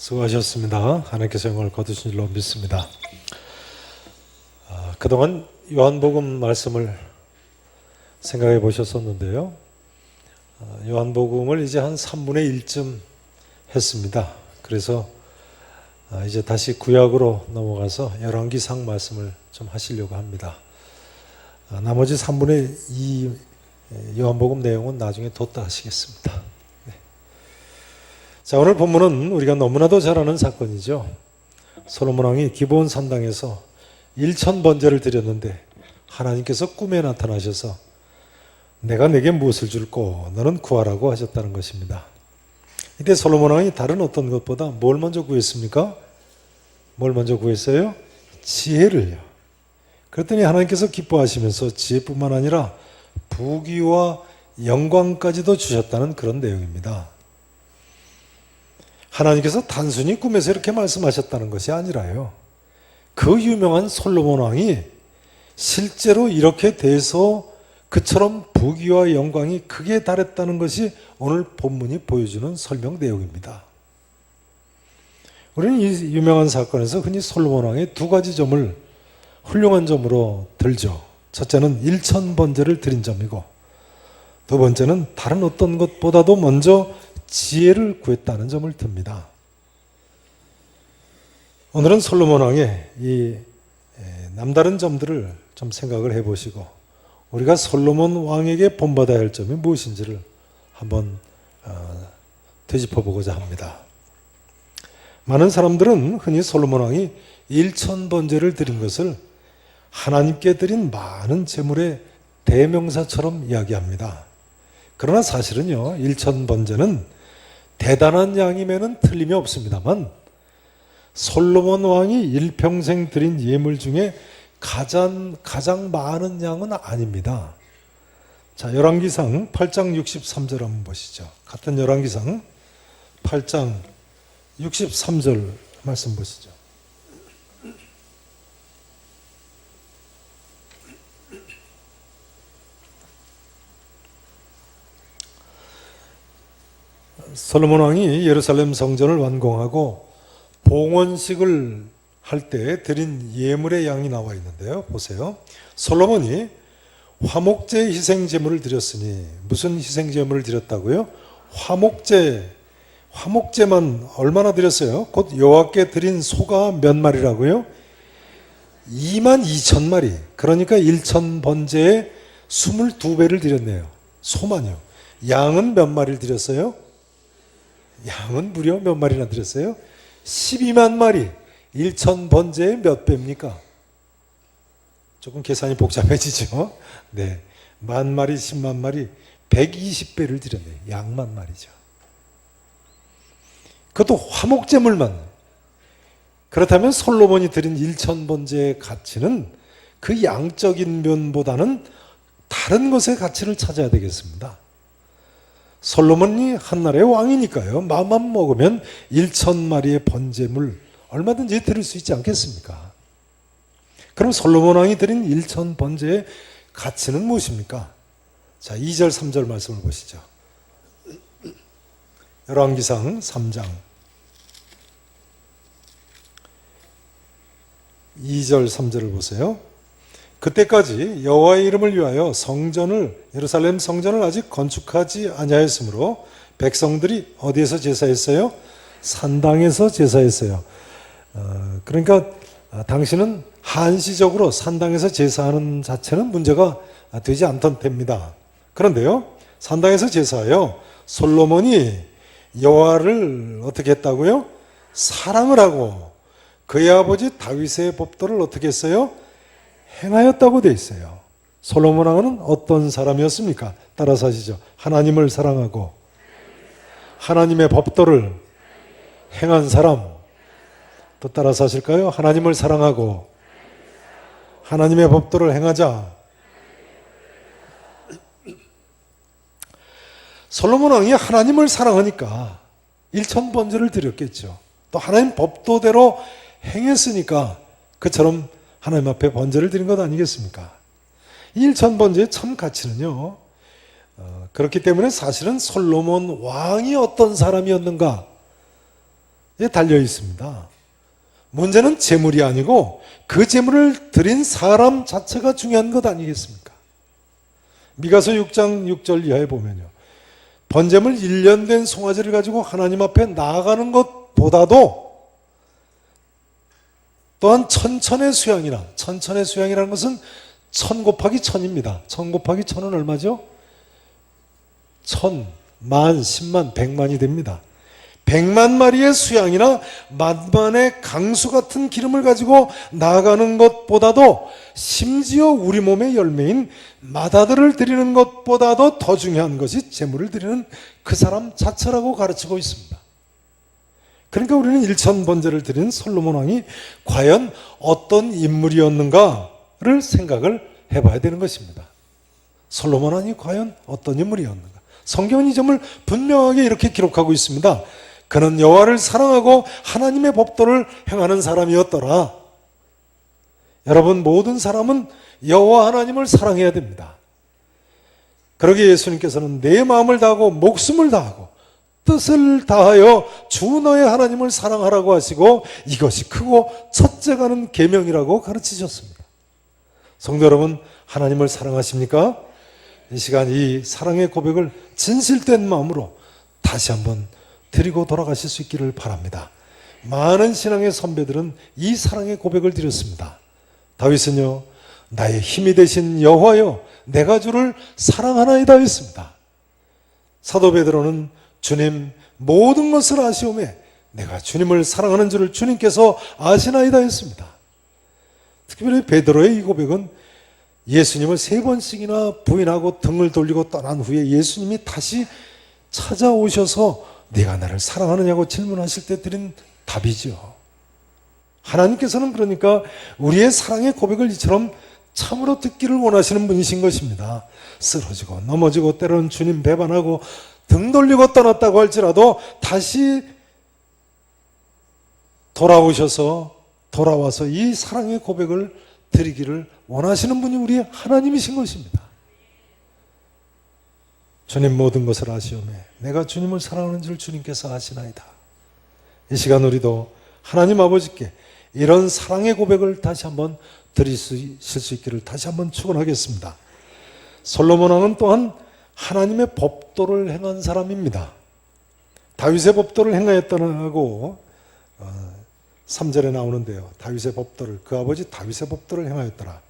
수고하셨습니다. 하나님께서 영광을 거두신 줄로 믿습니다. 그동안 요한복음 말씀을 생각해 보셨었는데요. 요한복음을 이제 한 3분의 1쯤 했습니다. 그래서 이제 다시 구약으로 넘어가서 열왕기상 말씀을 좀 하시려고 합니다. 나머지 3분의 2 요한복음 내용은 나중에 뒀다 하시겠습니다. 자, 오늘 본문은 우리가 너무나도 잘 아는 사건이죠. 솔로몬 왕이 기브온 산당에서 1000번제를 드렸는데 하나님께서 꿈에 나타나셔서 내가 내게 무엇을 줄꼬 너는 구하라고 하셨다는 것입니다. 이때 솔로몬 왕이 다른 어떤 것보다 뭘 먼저 구했습니까? 뭘 먼저 구했어요? 지혜를요. 그랬더니 하나님께서 기뻐하시면서 지혜뿐만 아니라 부귀와 영광까지도 주셨다는 그런 내용입니다. 하나님께서 단순히 꿈에서 이렇게 말씀하셨다는 것이 아니라요. 그 유명한 솔로몬 왕이 실제로 이렇게 돼서 그처럼 부귀와 영광이 크게 달했다는 것이 오늘 본문이 보여주는 설명 내용입니다. 우리는 이 유명한 사건에서 흔히 솔로몬 왕의 두 가지 점을 훌륭한 점으로 들죠. 첫째는 1000번제를 드린 점이고 두 번째는 다른 어떤 것보다도 먼저 지혜를 구했다는 점을 듭니다. 오늘은 솔로몬 왕의 이 남다른 점들을 좀 생각을 해보시고 우리가 솔로몬 왕에게 본받아야 할 점이 무엇인지를 한번 되짚어보고자 합니다. 많은 사람들은 흔히 솔로몬 왕이 1000번제를 드린 것을 하나님께 드린 많은 제물의 대명사처럼 이야기합니다. 그러나 사실은요, 1000번제는 대단한 양임에는 틀림이 없습니다만 솔로몬 왕이 일평생 드린 예물 중에 가장 많은 양은 아닙니다. 자, 열왕기상 8장 63절 한번 보시죠. 같은 열왕기상 8장 63절 말씀 보시죠. 솔로몬 왕이 예루살렘 성전을 완공하고 봉헌식을 할 때 드린 예물의 양이 나와 있는데요. 보세요. 솔로몬이 화목제 희생제물을 드렸으니 무슨 희생제물을 드렸다고요? 화목제만 얼마나 드렸어요? 곧 여호와께 드린 소가 몇 마리라고요? 22,000마리. 그러니까 1000번제에 22배를 드렸네요. 소만요. 양은 몇 마리를 드렸어요? 양은 무려 몇 마리나 드렸어요? 12만 마리. 1000번제에 몇 배입니까? 조금 계산이 복잡해지죠? 네. 10,000마리, 10만 마리, 120배를 드렸네요. 양만 말이죠. 그것도 화목제물만. 그렇다면 솔로몬이 드린 1000번제의 가치는 그 양적인 면보다는 다른 것의 가치를 찾아야 되겠습니다. 솔로몬이 한나라의 왕이니까요. 마음만 먹으면 1000마리의 번제물 얼마든지 드릴 수 있지 않겠습니까? 그럼 솔로몬 왕이 드린 1000번제의 가치는 무엇입니까? 자, 2절 3절 말씀을 보시죠. 열왕기상 3장 2절 3절을 보세요. 그때까지 여호와의 이름을 위하여 예루살렘 성전을 아직 건축하지 아니하였으므로 백성들이 어디에서 제사했어요? 산당에서 제사했어요. 그러니까 당시는 한시적으로 산당에서 제사하는 자체는 문제가 되지 않던 때입니다. 그런데요, 산당에서 제사하여 솔로몬이 여호와를 어떻게 했다고요? 사랑을 하고 그의 아버지 다윗의 법도를 어떻게 했어요? 행하였다고 되어 있어요. 솔로몬 왕은 어떤 사람이었습니까? 따라서 하시죠. 하나님을 사랑하고 하나님의 법도를 행한 사람. 또 따라서 하실까요? 하나님을 사랑하고 하나님의 법도를 행하자. 솔로몬 왕이 하나님을 사랑하니까 일천번제를 드렸겠죠. 또 하나님 법도대로 행했으니까 그처럼 하나님 앞에 번제를 드린 것 아니겠습니까? 일천번제의 참 가치는요, 그렇기 때문에 사실은 솔로몬 왕이 어떤 사람이었는가에 달려 있습니다. 문제는 재물이 아니고 그 재물을 드린 사람 자체가 중요한 것 아니겠습니까? 미가서 6장 6절 이하에 보면요, 번제물 1년 된 송아지를 가지고 하나님 앞에 나아가는 것보다도 또한 천천의 수양이라는 것은 1000 곱하기 1000입니다. 1000 곱하기 1000은 얼마죠? 1000, 만, 10만, 100만이 됩니다. 100만 마리의 수양이나 만만의 강수 같은 기름을 가지고 나아가는 것보다도, 심지어 우리 몸의 열매인 마다들을 드리는 것보다도 더 중요한 것이 제물을 드리는 그 사람 자체라고 가르치고 있습니다. 그러니까 우리는 일천번제를 드린 솔로몬 왕이 과연 어떤 인물이었는가를 생각을 해봐야 되는 것입니다. 솔로몬 왕이 과연 어떤 인물이었는가? 성경은 이 점을 분명하게 이렇게 기록하고 있습니다. 그는 여호와를 사랑하고 하나님의 법도를 행하는 사람이었더라. 여러분, 모든 사람은 여호와 하나님을 사랑해야 됩니다. 그러기에 예수님께서는 내 마음을 다하고 목숨을 다하고 뜻을 다하여 주 너의 하나님을 사랑하라고 하시고, 이것이 크고 첫째가는 계명이라고 가르치셨습니다. 성도 여러분, 하나님을 사랑하십니까? 이 시간 이 사랑의 고백을 진실된 마음으로 다시 한번 드리고 돌아가실 수 있기를 바랍니다. 많은 신앙의 선배들은 이 사랑의 고백을 드렸습니다. 다윗은요, 나의 힘이 되신 여호와여, 내가 주를 사랑하나이다 했습니다. 사도 베드로는 주님, 모든 것을 아시오매 내가 주님을 사랑하는 줄을 주님께서 아시나이다 했습니다. 특별히 베드로의 이 고백은 예수님을 3번씩이나 부인하고 등을 돌리고 떠난 후에 예수님이 다시 찾아오셔서 네가 나를 사랑하느냐고 질문하실 때 드린 답이죠. 하나님께서는 그러니까 우리의 사랑의 고백을 이처럼 참으로 듣기를 원하시는 분이신 것입니다. 쓰러지고 넘어지고 때로는 주님 배반하고 등 돌리고 떠났다고 할지라도 다시 돌아와서 이 사랑의 고백을 드리기를 원하시는 분이 우리 하나님이신 것입니다. 주님, 모든 것을 아시오매 내가 주님을 사랑하는 줄 주님께서 아시나이다. 이 시간 우리도 하나님 아버지께 이런 사랑의 고백을 다시 한번 드리실 수 있기를 다시 한번 축원하겠습니다. 솔로몬 왕은 또한 하나님의 법도를 행한 사람입니다. 다윗의 법도를 행하였다고 3절에 나오는데요. 다윗의 법도를, 그 아버지 다윗의 법도를 행하였더라.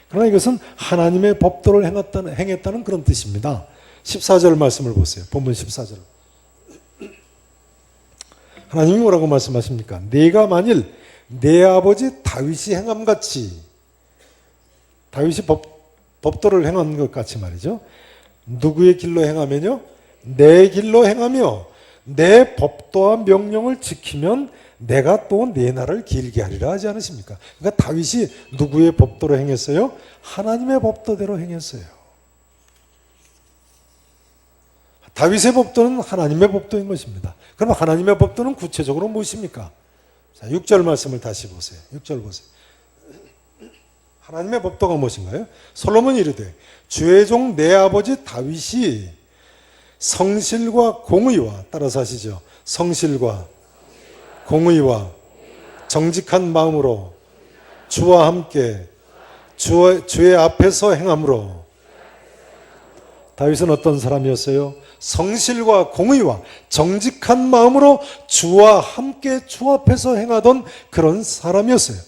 그러나 이것은 하나님의 법도를 행했다는 그런 뜻입니다. 14절 말씀을 보세요. 본문 14절. 하나님이 뭐라고 말씀하십니까? 내가 만일 내 아버지 다윗이 행함같이, 다윗이 법도를 행한 것 같이 말이죠. 누구의 길로 행하면요? 내 길로 행하며 내 법도와 명령을 지키면 내가 또 내 날을 길게 하리라 하지 않으십니까? 그러니까 다윗이 누구의 법도로 행했어요? 하나님의 법도대로 행했어요. 다윗의 법도는 하나님의 법도인 것입니다. 그럼 하나님의 법도는 구체적으로 무엇입니까? 자, 6절 말씀을 다시 보세요. 6절 보세요. 하나님의 법도가 무엇인가요? 솔로몬이 이르되 주의 종 내 아버지 다윗이 성실과 공의와, 따라서 하시죠. 성실과 공의와 정직한 마음으로 주와 함께 주의 앞에서 행함으로. 다윗은 어떤 사람이었어요? 성실과 공의와 정직한 마음으로 주와 함께 주 앞에서 행하던 그런 사람이었어요.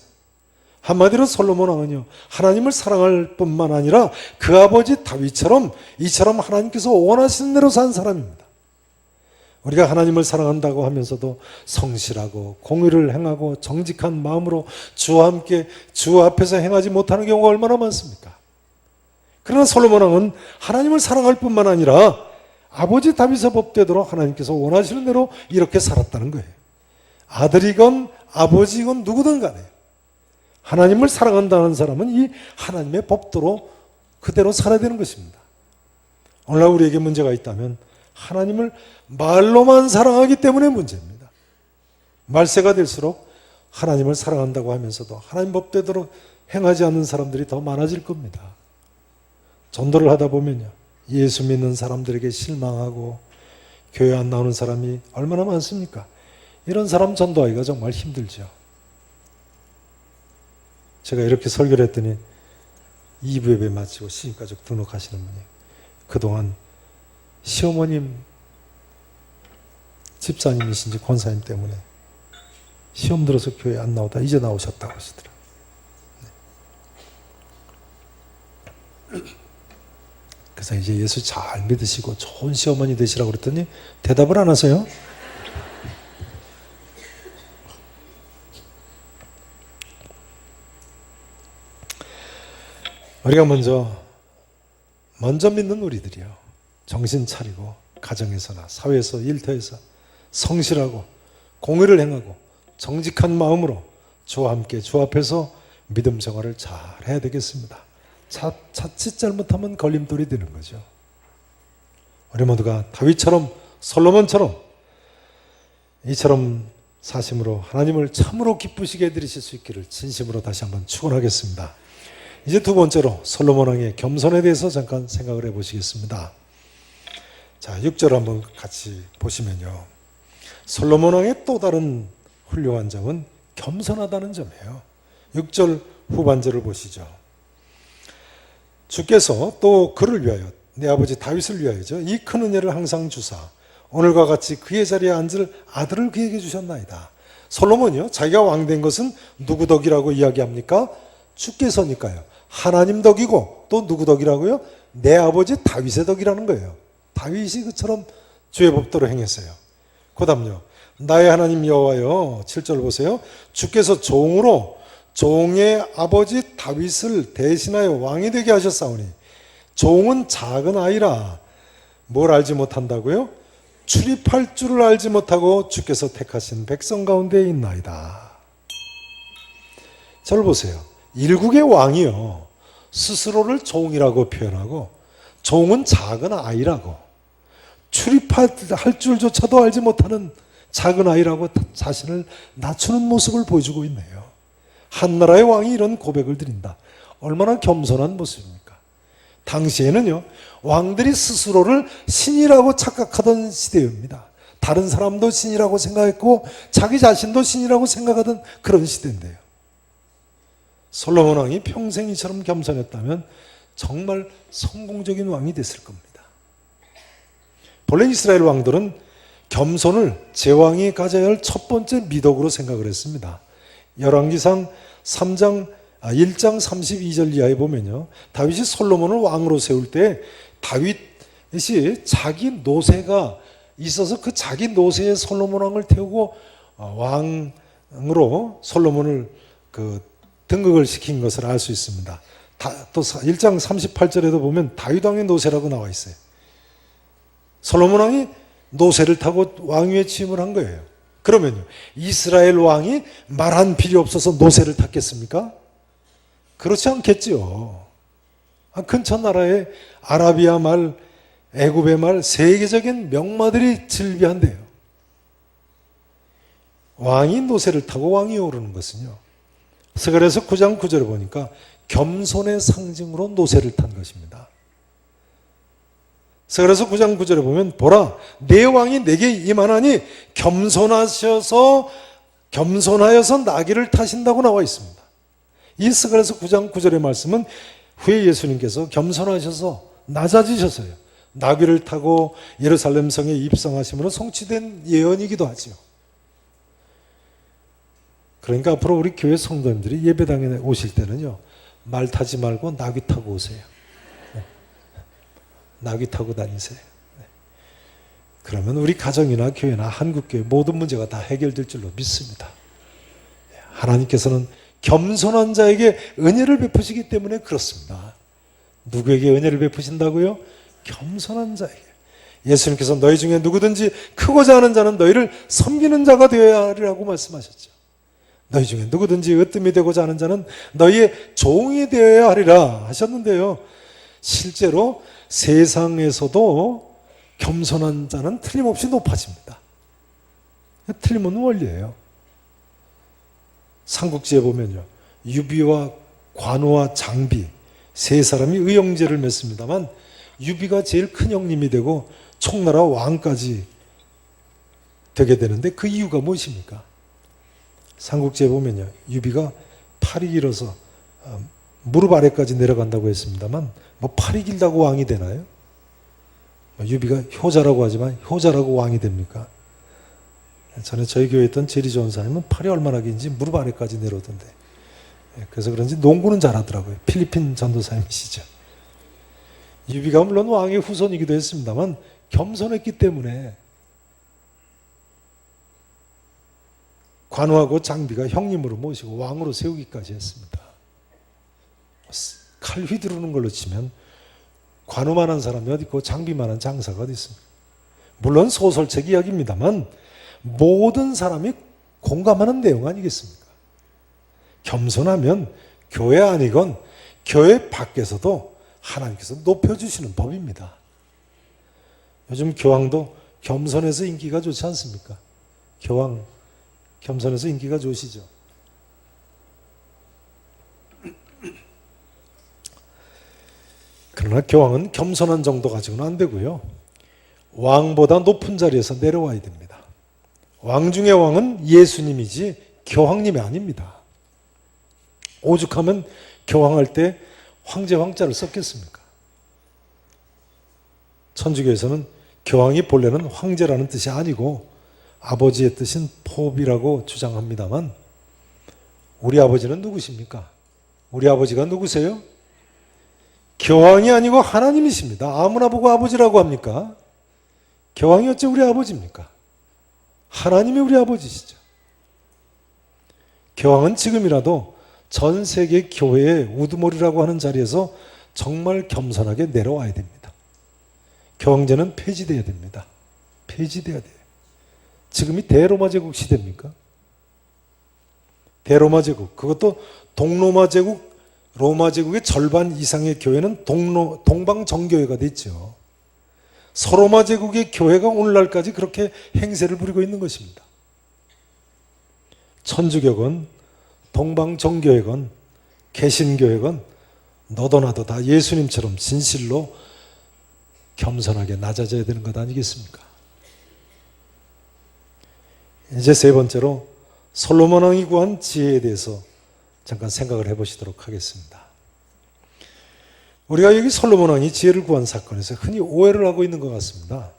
한마디로 솔로몬 왕은요, 하나님을 사랑할 뿐만 아니라 그 아버지 다윗처럼 이처럼 하나님께서 원하시는 대로 산 사람입니다. 우리가 하나님을 사랑한다고 하면서도 성실하고 공의를 행하고 정직한 마음으로 주와 함께 주 앞에서 행하지 못하는 경우가 얼마나 많습니까? 그러나 솔로몬 왕은 하나님을 사랑할 뿐만 아니라 아버지 다윗의 법대로 하나님께서 원하시는 대로 이렇게 살았다는 거예요. 아들이건 아버지건 누구든 간에 하나님을 사랑한다는 사람은 이 하나님의 법도로 그대로 살아야 되는 것입니다. 오늘날 우리에게 문제가 있다면 하나님을 말로만 사랑하기 때문에 문제입니다. 말세가 될수록 하나님을 사랑한다고 하면서도 하나님 법대로 행하지 않는 사람들이 더 많아질 겁니다. 전도를 하다 보면요, 예수 믿는 사람들에게 실망하고 교회 안 나오는 사람이 얼마나 많습니까? 이런 사람 전도하기가 정말 힘들죠. 제가 이렇게 설교를 했더니 2부 예배 마치고 시집가족 등록하시는 분이 그동안 시어머님 집사님이신지 권사님 때문에 시험 들어서 교회 안 나오다 이제 나오셨다고 하시더라고요. 그래서 이제 예수 잘 믿으시고 좋은 시어머니 되시라고 그랬더니 대답을 안 하세요. 우리가 먼저 믿는 우리들이요, 정신 차리고 가정에서나 사회에서 일터에서 성실하고 공의를 행하고 정직한 마음으로 주와 함께 주 앞에서 믿음 생활을 잘 해야 되겠습니다. 자칫 잘못하면 걸림돌이 되는 거죠. 우리 모두가 다윗처럼 솔로몬처럼 이처럼 사심으로 하나님을 참으로 기쁘시게 해드리실 수 있기를 진심으로 다시 한번 축원하겠습니다. 이제 두 번째로 솔로몬 왕의 겸손에 대해서 잠깐 생각을 해보시겠습니다. 자, 6절 한번 같이 보시면요, 솔로몬 왕의 또 다른 훌륭한 점은 겸손하다는 점이에요. 6절 후반절을 보시죠. 주께서 또 그를 위하여, 내 아버지 다윗을 위하여죠, 이 큰 은혜를 항상 주사 오늘과 같이 그의 자리에 앉을 아들을 그에게 주셨나이다. 솔로몬이요, 자기가 왕된 것은 누구 덕이라고 이야기합니까? 주께서니까요. 하나님 덕이고 또 누구 덕이라고요? 내 아버지 다윗의 덕이라는 거예요. 다윗이 그처럼 주의 법도로 행했어요. 그 다음요, 나의 하나님 여호와여, 7절 보세요. 주께서 종으로 종의 아버지 다윗을 대신하여 왕이 되게 하셨사오니 종은 작은 아이라 뭘 알지 못한다고요? 출입할 줄을 알지 못하고 주께서 택하신 백성 가운데 있나이다. 저를 보세요. 일국의 왕이요, 스스로를 종이라고 표현하고 종은 작은 아이라고, 출입할 줄조차도 알지 못하는 작은 아이라고 자신을 낮추는 모습을 보여주고 있네요. 한 나라의 왕이 이런 고백을 드린다. 얼마나 겸손한 모습입니까? 당시에는요, 왕들이 스스로를 신이라고 착각하던 시대입니다. 다른 사람도 신이라고 생각했고 자기 자신도 신이라고 생각하던 그런 시대인데요, 솔로몬 왕이 평생 이처럼 겸손했다면 정말 성공적인 왕이 됐을 겁니다. 본래 이스라엘 왕들은 겸손을 제왕이 가져야 할 첫 번째 미덕으로 생각을 했습니다. 열왕기상 1장 32절 이하에 보면요, 다윗이 솔로몬을 왕으로 세울 때 다윗이 자기 노새가 있어서 그 자기 노새에 솔로몬 왕을 태우고 왕으로 솔로몬을 등극을 시킨 것을 알 수 있습니다. 또 1장 38절에도 보면 다윗 왕의 노새라고 나와 있어요. 솔로몬 왕이 노새를 타고 왕위에 취임을 한 거예요. 그러면요, 이스라엘 왕이 말한 필요 없어서 노새를 탔겠습니까? 그렇지 않겠죠. 근처 나라의 아라비아 말, 애굽의 말, 세계적인 명마들이 즐비한대요. 왕이 노새를 타고 왕위에 오르는 것은요, 스가랴서 9장 9절에 보니까 겸손의 상징으로 노새를 탄 것입니다. 스가랴서 9장 9절에 보면 보라, 내 왕이 내게 임하나니 겸손하여서 나귀를 타신다고 나와 있습니다. 이 스가랴서 9장 9절의 말씀은 후에 예수님께서 겸손하셔서 낮아지셔서요, 나귀를 타고 예루살렘 성에 입성하심으로 성취된 예언이기도 하죠. 그러니까 앞으로 우리 교회 성도님들이 예배당에 오실 때는요, 말 타지 말고 나귀 타고 오세요. 나귀 타고 다니세요. 그러면 우리 가정이나 교회나 한국교회 모든 문제가 다 해결될 줄로 믿습니다. 하나님께서는 겸손한 자에게 은혜를 베푸시기 때문에 그렇습니다. 누구에게 은혜를 베푸신다고요? 겸손한 자에게. 예수님께서 너희 중에 누구든지 크고자 하는 자는 너희를 섬기는 자가 되어야 하리라고 말씀하셨죠. 너희 중에 누구든지 으뜸이 되고자 하는 자는 너희의 종이 되어야 하리라 하셨는데요. 실제로 세상에서도 겸손한 자는 틀림없이 높아집니다. 틀림없는 원리예요. 삼국지에 보면요, 유비와 관우와 장비 세 사람이 의형제를 맺습니다만 유비가 제일 큰 형님이 되고 총나라 왕까지 되게 되는데 그 이유가 무엇입니까? 삼국지에 보면요, 유비가 팔이 길어서 무릎 아래까지 내려간다고 했습니다만 뭐 팔이 길다고 왕이 되나요? 유비가 효자라고 하지만 효자라고 왕이 됩니까? 전에 저희 교회에 있던 제리 좋은 사람은 팔이 얼마나 긴지 무릎 아래까지 내려오던데, 그래서 그런지 농구는 잘하더라고요. 필리핀 전도사님이시죠. 유비가 물론 왕의 후손이기도 했습니다만 겸손했기 때문에 관우하고 장비가 형님으로 모시고 왕으로 세우기까지 했습니다. 칼 휘두르는 걸로 치면 관우만한 사람이 어디 있고 장비만한 장사가 어디 있습니까? 물론 소설책 이야기입니다만 모든 사람이 공감하는 내용 아니겠습니까? 겸손하면 교회 아니건 교회 밖에서도 하나님께서 높여주시는 법입니다. 요즘 교황도 겸손해서 인기가 좋지 않습니까? 교황 겸손해서 인기가 좋으시죠? 그러나 교황은 겸손한 정도 가지고는 안 되고요, 왕보다 높은 자리에서 내려와야 됩니다. 왕 중의 왕은 예수님이지 교황님이 아닙니다. 오죽하면 교황할 때 황제 황자를 썼겠습니까? 천주교에서는 교황이 본래는 황제라는 뜻이 아니고 아버지의 뜻인 포비라고 주장합니다만 우리 아버지는 누구십니까? 우리 아버지가 누구세요? 교황이 아니고 하나님이십니다. 아무나 보고 아버지라고 합니까? 교황이 어째 우리 아버지입니까? 하나님이 우리 아버지시죠. 교황은 지금이라도 전 세계 교회의 우두머리라고 하는 자리에서 정말 겸손하게 내려와야 됩니다. 교황제는 폐지돼야 됩니다. 폐지돼야 돼요. 지금이 대로마 제국 시대입니까? 대로마 제국, 그것도 동로마 제국, 로마 제국의 절반 이상의 교회는 동방정교회가 됐죠. 서로마 제국의 교회가 오늘날까지 그렇게 행세를 부리고 있는 것입니다. 천주교건 동방정교회건 개신교회건 너도 나도 다 예수님처럼 진실로 겸손하게 낮아져야 되는 것 아니겠습니까? 이제 세 번째로 솔로몬 왕이 구한 지혜에 대해서 잠깐 생각을 해보시도록 하겠습니다. 우리가 여기 솔로몬 왕이 지혜를 구한 사건에서 흔히 오해를 하고 있는 것 같습니다.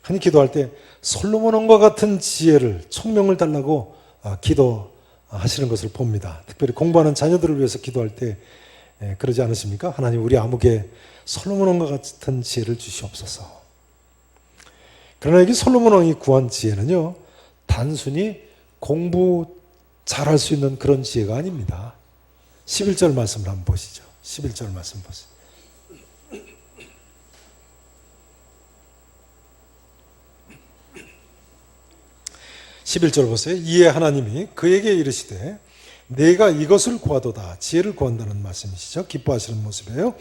흔히 기도할 때 솔로몬 왕과 같은 지혜를, 총명을 달라고 기도하시는 것을 봅니다. 특별히 공부하는 자녀들을 위해서 기도할 때 그러지 않으십니까? 하나님, 우리 아무개 솔로몬 왕과 같은 지혜를 주시옵소서. 그러나 여기 솔로몬 왕이 구한 지혜는요, 단순히 공부 잘할 수 있는 그런 지혜가 아닙니다. 11절 말씀을 한번 보시죠. 11절 말씀 보세요. 11절 보세요. 이에 하나님이 그에게 이르시되 내가 이것을 구하도다. 지혜를 구한다는 말씀이시죠. 기뻐하시는 모습이에요.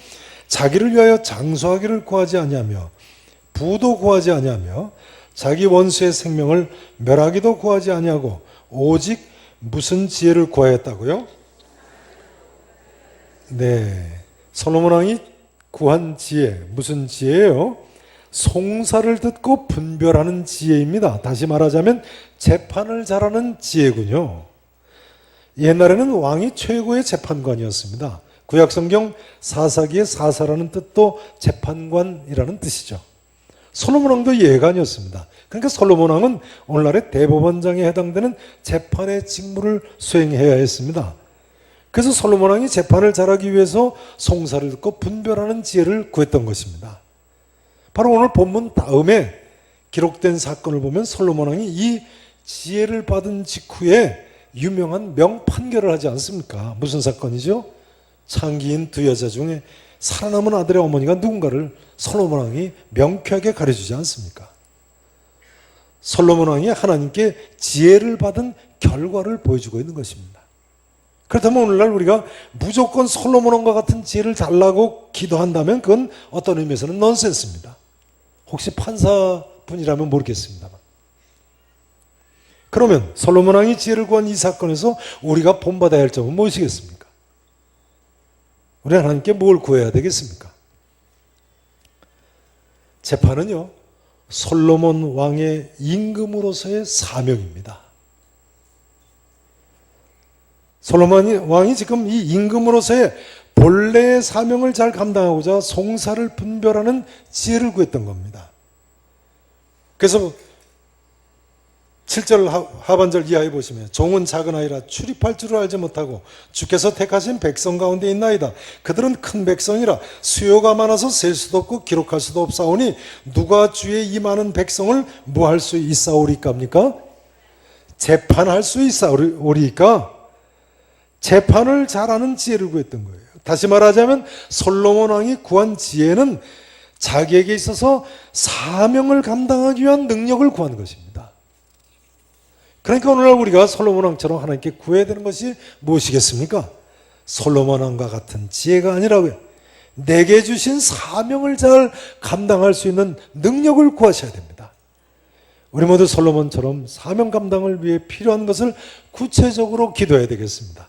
자기를 위하여 장수하기를 구하지 아니하며 부도 구하지 아니하며 자기 원수의 생명을 멸하기도 구하지 아니하고 오직 무슨 지혜를 구하였다고요? 네, 솔로몬 왕이 구한 지혜, 무슨 지혜예요? 송사를 듣고 분별하는 지혜입니다. 다시 말하자면 재판을 잘하는 지혜군요. 옛날에는 왕이 최고의 재판관이었습니다. 구약성경 사사기의 사사라는 뜻도 재판관이라는 뜻이죠. 솔로몬 왕도 예관이었습니다. 그러니까 솔로몬 왕은 오늘날의 대법원장에 해당되는 재판의 직무를 수행해야 했습니다. 그래서 솔로몬 왕이 재판을 잘하기 위해서 송사를 듣고 분별하는 지혜를 구했던 것입니다. 바로 오늘 본문 다음에 기록된 사건을 보면 솔로몬 왕이 이 지혜를 받은 직후에 유명한 명판결을 하지 않습니까? 무슨 사건이죠? 창기인 두 여자 중에 살아남은 아들의 어머니가 누군가를 솔로몬 왕이 명쾌하게 가르쳐주지 않습니까? 솔로몬 왕이 하나님께 지혜를 받은 결과를 보여주고 있는 것입니다. 그렇다면 오늘날 우리가 무조건 솔로몬 왕과 같은 지혜를 달라고 기도한다면 그건 어떤 의미에서는 넌센스입니다. 혹시 판사분이라면 모르겠습니다만. 그러면 솔로몬 왕이 지혜를 구한 이 사건에서 우리가 본받아야 할 점은 무엇이겠습니까? 우리 하나님께 뭘 구해야 되겠습니까? 재판은요, 솔로몬 왕의 임금으로서의 사명입니다. 솔로몬 왕이 지금 이 임금으로서의 본래의 사명을 잘 감당하고자 송사를 분별하는 지혜를 구했던 겁니다. 그래서 7절 하반절 이하에 보시면 종은 작은 아이라 출입할 줄을 알지 못하고 주께서 택하신 백성 가운데 있나이다. 그들은 큰 백성이라 수요가 많아서 셀 수도 없고 기록할 수도 없사오니 누가 주의 이 많은 백성을 뭐 할 수 있사오리까입니까? 재판할 수 있사오리까? 재판을 잘하는 지혜를 구했던 거예요. 다시 말하자면 솔로몬 왕이 구한 지혜는 자기에게 있어서 사명을 감당하기 위한 능력을 구한 것입니다. 그러니까 오늘날 우리가 솔로몬 왕처럼 하나님께 구해야 되는 것이 무엇이겠습니까? 솔로몬 왕과 같은 지혜가 아니라고요. 내게 주신 사명을 잘 감당할 수 있는 능력을 구하셔야 됩니다. 우리 모두 솔로몬처럼 사명 감당을 위해 필요한 것을 구체적으로 기도해야 되겠습니다.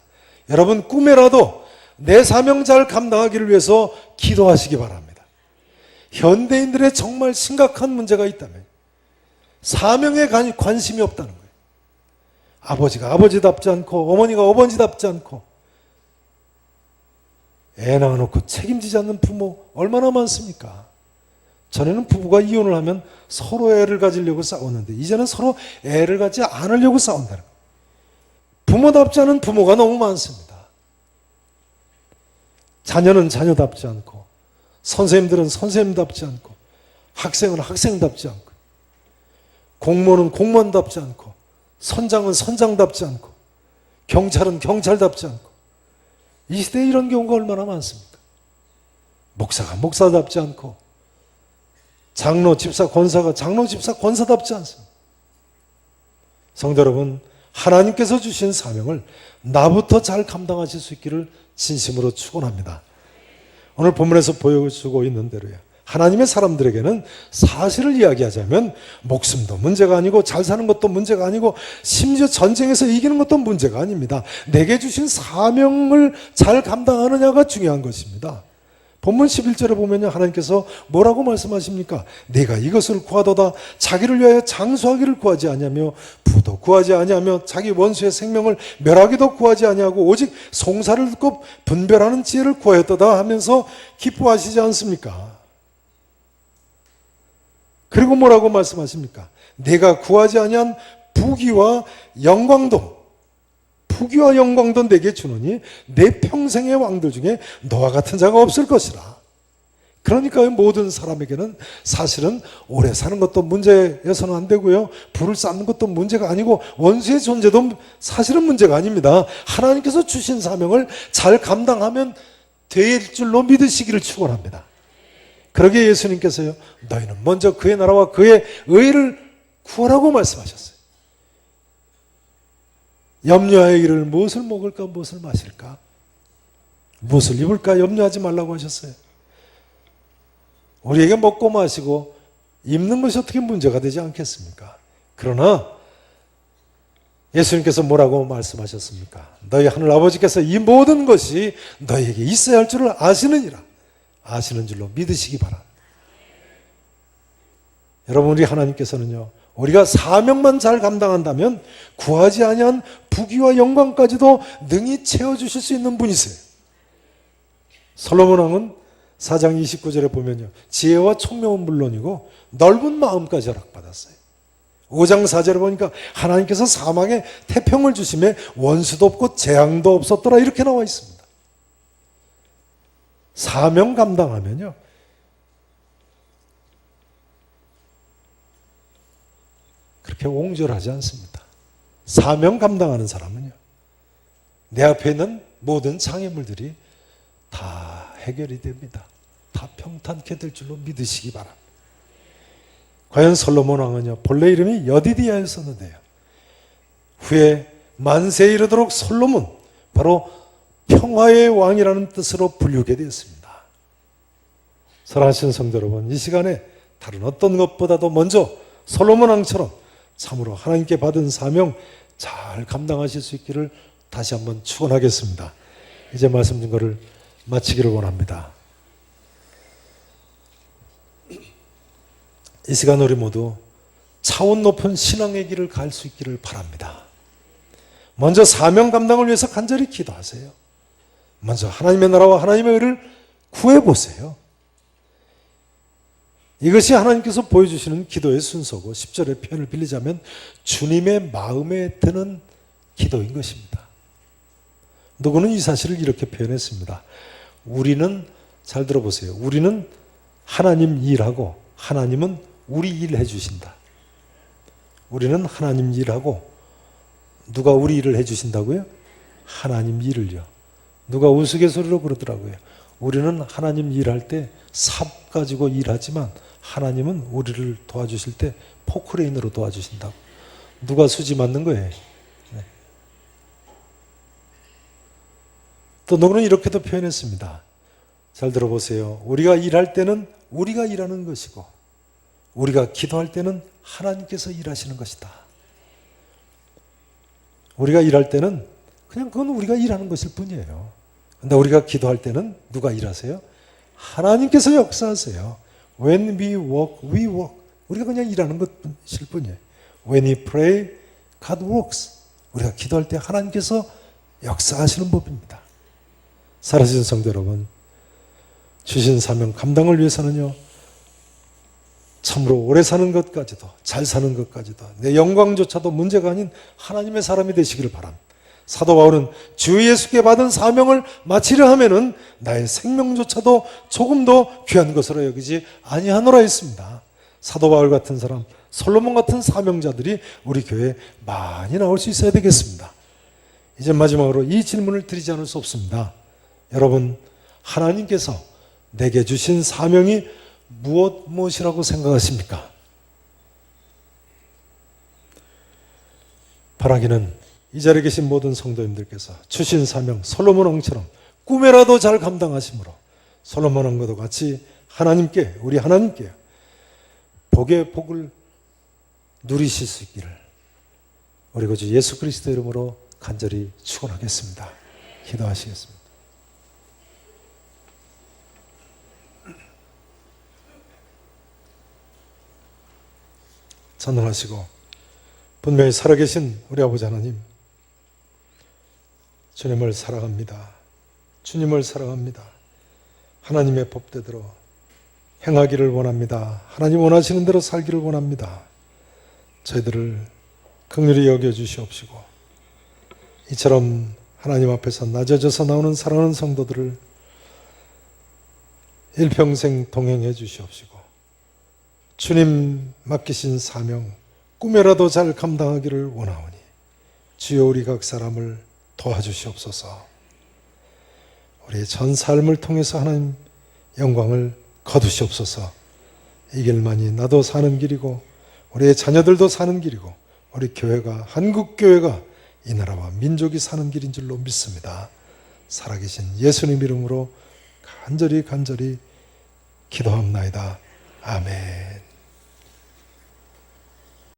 여러분 꿈에라도 내 사명 잘 감당하기를 위해서 기도하시기 바랍니다. 현대인들의 정말 심각한 문제가 있다면 사명에 관심이 없다는 거예요. 아버지가 아버지답지 않고 어머니가 어머니답지 않고 애 낳아놓고 책임지지 않는 부모 얼마나 많습니까? 전에는 부부가 이혼을 하면 서로 애를 가지려고 싸웠는데 이제는 서로 애를 갖지 않으려고 싸운다는 거예요. 부모답지 않은 부모가 너무 많습니다. 자녀는 자녀답지 않고 선생님들은 선생님답지 않고 학생은 학생답지 않고 공무원은 공무원답지 않고 선장은 선장답지 않고 경찰은 경찰답지 않고 이 시대에 이런 경우가 얼마나 많습니까? 목사가 목사답지 않고 장로, 집사, 권사가 장로, 집사, 권사답지 않습니다. 성도 여러분, 하나님께서 주신 사명을 나부터 잘 감당하실 수 있기를 진심으로 축원합니다. 오늘 본문에서 보여주고 있는 대로요. 하나님의 사람들에게는 사실을 이야기하자면 목숨도 문제가 아니고 잘 사는 것도 문제가 아니고 심지어 전쟁에서 이기는 것도 문제가 아닙니다. 내게 주신 사명을 잘 감당하느냐가 중요한 것입니다. 본문 11절에 보면 하나님께서 뭐라고 말씀하십니까? 내가 이것을 구하도다 자기를 위하여 장수하기를 구하지 아니하며 부도 구하지 아니하며 자기 원수의 생명을 멸하기도 구하지 아니하고 오직 송사를 듣고 분별하는 지혜를 구하였도다 하면서 기뻐하시지 않습니까? 그리고 뭐라고 말씀하십니까? 내가 구하지 아니한 부귀와 영광도 부귀와 영광도 내게 주노니 내 평생의 왕들 중에 너와 같은 자가 없을 것이라. 그러니까 모든 사람에게는 사실은 오래 사는 것도 문제여서는 안 되고요. 부를 쌓는 것도 문제가 아니고 원수의 존재도 사실은 문제가 아닙니다. 하나님께서 주신 사명을 잘 감당하면 될 줄로 믿으시기를 축원합니다. 그러기에 예수님께서요. 너희는 먼저 그의 나라와 그의 의를 구하라고 말씀하셨어요. 염려하여 이를 무엇을 먹을까 무엇을 마실까 무엇을 입을까 염려하지 말라고 하셨어요. 우리에게 먹고 마시고 입는 것이 어떻게 문제가 되지 않겠습니까? 그러나 예수님께서 뭐라고 말씀하셨습니까? 너희 하늘 아버지께서 이 모든 것이 너희에게 있어야 할 줄을 아시느니라. 아시는 줄로 믿으시기 바랍니다. 여러분 우리 하나님께서는요. 우리가 사명만 잘 감당한다면 구하지 아니한 부귀와 영광까지도 능히 채워주실 수 있는 분이세요. 솔로몬 왕은 4장 29절에 보면요. 지혜와 총명은 물론이고 넓은 마음까지 허락받았어요. 5장 4절에 보니까 하나님께서 사막에 태평을 주심에 원수도 없고 재앙도 없었더라 이렇게 나와 있습니다. 사명 감당하면요. 그렇게 옹졸하지 않습니다. 사명 감당하는 사람은요. 내 앞에 있는 모든 장애물들이 다 해결이 됩니다. 다 평탄케 될 줄로 믿으시기 바랍니다. 과연 솔로몬 왕은요. 본래 이름이 여디디아였었는데요. 후에 만세에 이르도록 솔로몬, 바로 평화의 왕이라는 뜻으로 불리우게 되었습니다. 사랑하시는 성도 여러분, 이 시간에 다른 어떤 것보다도 먼저 솔로몬 왕처럼 참으로 하나님께 받은 사명 잘 감당하실 수 있기를 다시 한번 축원하겠습니다. 이제 말씀 준 것을 마치기를 원합니다. 이 시간 우리 모두 차원 높은 신앙의 길을 갈 수 있기를 바랍니다. 먼저 사명 감당을 위해서 간절히 기도하세요. 먼저 하나님의 나라와 하나님의 의를 구해보세요. 이것이 하나님께서 보여주시는 기도의 순서고 10절의 표현을 빌리자면 주님의 마음에 드는 기도인 것입니다. 누구는 이 사실을 이렇게 표현했습니다. 우리는, 잘 들어보세요. 우리는 하나님 일하고 하나님은 우리 일 해주신다. 우리는 하나님 일하고 누가 우리 일을 해주신다고요? 하나님 일을요. 누가 우스갯소리로 그러더라고요. 우리는 하나님 일할 때 삽 가지고 일하지만 하나님은 우리를 도와주실 때 포크레인으로 도와주신다고. 누가 수지 맞는 거예요. 네. 또 누구는 이렇게도 표현했습니다. 잘 들어보세요. 우리가 일할 때는 우리가 일하는 것이고 우리가 기도할 때는 하나님께서 일하시는 것이다. 우리가 일할 때는 그냥 그건 우리가 일하는 것일 뿐이에요. 근데 우리가 기도할 때는 누가 일하세요? 하나님께서 역사하세요. When we work, we work. 우리가 그냥 일하는 것일 뿐이에요. When we pray, God works. 우리가 기도할 때 하나님께서 역사하시는 법입니다. 살아계신 성도 여러분, 주신 사명 감당을 위해서는요, 참으로 오래 사는 것까지도, 잘 사는 것까지도, 내 영광조차도 문제가 아닌 하나님의 사람이 되시기를 바랍니다. 사도 바울은 주 예수께 받은 사명을 마치려 하면은 나의 생명조차도 조금 더 귀한 것으로 여기지 아니하노라 했습니다. 사도 바울 같은 사람, 솔로몬 같은 사명자들이 우리 교회에 많이 나올 수 있어야 되겠습니다. 이제 마지막으로 이 질문을 드리지 않을 수 없습니다. 여러분, 하나님께서 내게 주신 사명이 무엇이라고 생각하십니까? 바라기는 이 자리에 계신 모든 성도님들께서 주신 사명 솔로몬 왕처럼 꿈에라도 잘 감당하심으로 솔로몬 왕과도 같이 하나님께, 우리 하나님께 복의 복을 누리실 수 있기를 우리 구주 예수 그리스도 이름으로 간절히 축원하겠습니다. 기도하시겠습니다. 전능하시고 분명히 살아계신 우리 아버지 하나님, 주님을 사랑합니다. 주님을 사랑합니다. 하나님의 법대로 행하기를 원합니다. 하나님 원하시는 대로 살기를 원합니다. 저희들을 긍휼히 여겨주시옵시고 이처럼 하나님 앞에서 낮아져서 나오는 사랑하는 성도들을 일평생 동행해 주시옵시고 주님 맡기신 사명 꿈에라도 잘 감당하기를 원하오니 주여 우리 각 사람을 도와주시옵소서. 우리의 전 삶을 통해서 하나님 영광을 거두시옵소서. 이 길만이 나도 사는 길이고 우리의 자녀들도 사는 길이고 우리 교회가, 한국교회가 이 나라와 민족이 사는 길인 줄로 믿습니다. 살아계신 예수님 이름으로 간절히 기도합나이다. 아멘.